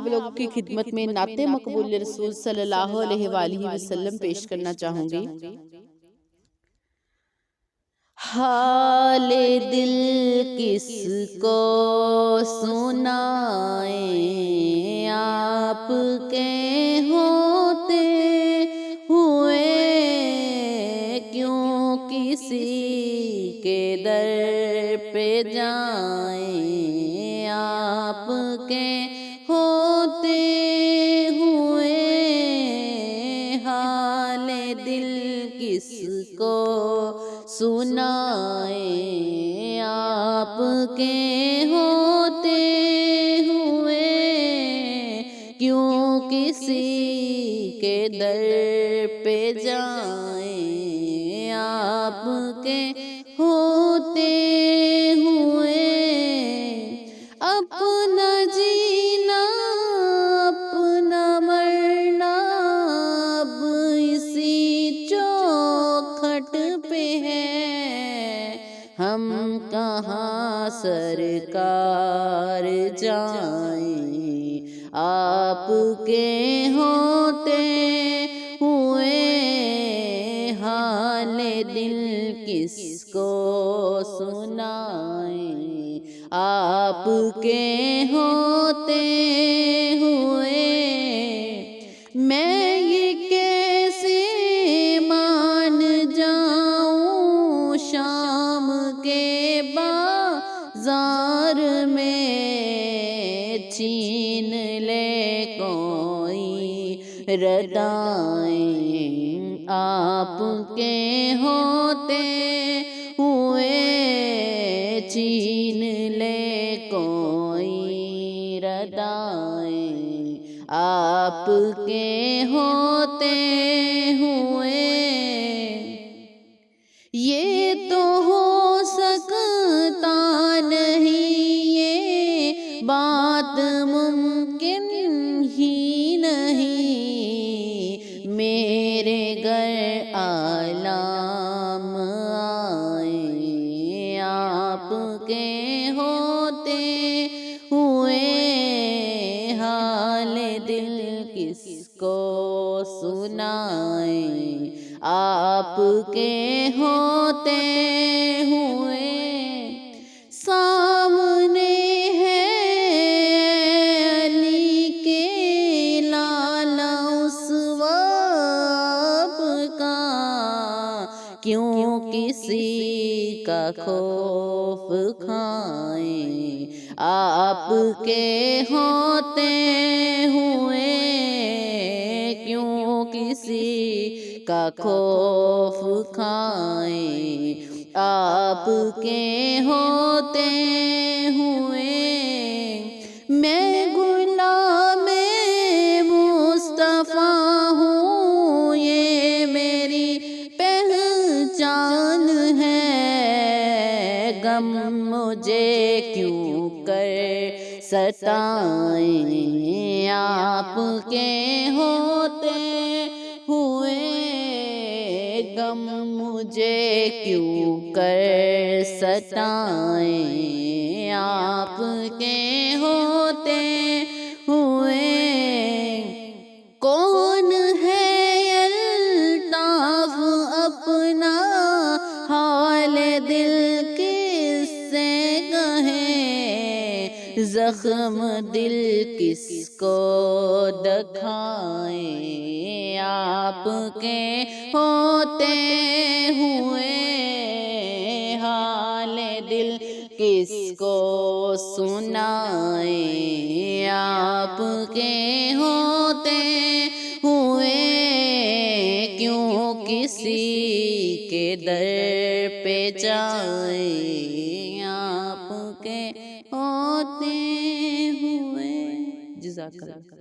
آپ لوگوں کی خدمت میں نعت مقبول رسول صلی اللہ علیہ وآلہ وسلم پیش کرنا چاہوں گی۔ حال دل کس کو سنائیں، آپ کے ہوتے ہوئے کیوں کسی کے در پہ جائیں، آپ کے ہوتے ہوئے حال دل کس کو سنائیں، آپ کے ہوتے ہوئے کیوں کسی کے در پہ جائیں، آپ کے ہوتے ہوئے اپنا جینا اپنا مرنا اب اسی چوکھٹ پہ ہے، ہم کہاں سرکار جائیں، آپ کے ہوتے ہوئے حال دل کس کو سنائیں، آپ کے ہوتے ہوئے میں یہ کیسے مان جاؤں، شام کے بازار میں چھین لے کوئی ردائیں، آپ کے ہوتے ہوئے چھین لے کوئی ردائیں، آپ کے ہوتے ہوئے یہ تو ہو سکتا نہیں، یہ بات ممکن ہی نہیں، میرے گھر عالم آئیں، آپ کے ہوتے ہوئے حال دل کس کو سنائیں، آپ کے ہوتے ہوئے سامنے ہے علی کے لالا اسوہ آپ کا، کیوں کسی کا خوف کھائیں، آپ کے ہوتے ہوئے کیوں کسی کا خوف کھائیں، آپ کے ہوتے ہوئے میں غلام مصطفیٰ ہوں، یہ میری پہچان ہے، غم مجھے کیوں کر ستائیں، آپ کے ہوتے ہوئے غم مجھے کیوں کر ستائیں، آپ کے ہوتے ہوئے کون ہے الطاف اپنا حال دل کس سے کہیں، زخم دل کس کو دکھائیں، آپ کے ہوتے ہوئے حال دل کس کو سنائیں، آپ کے ہوتے ہوئے کیوں کسی کے در پہ جائیں، آپ کے ہوتے ہوئے۔ جزاک اللہ۔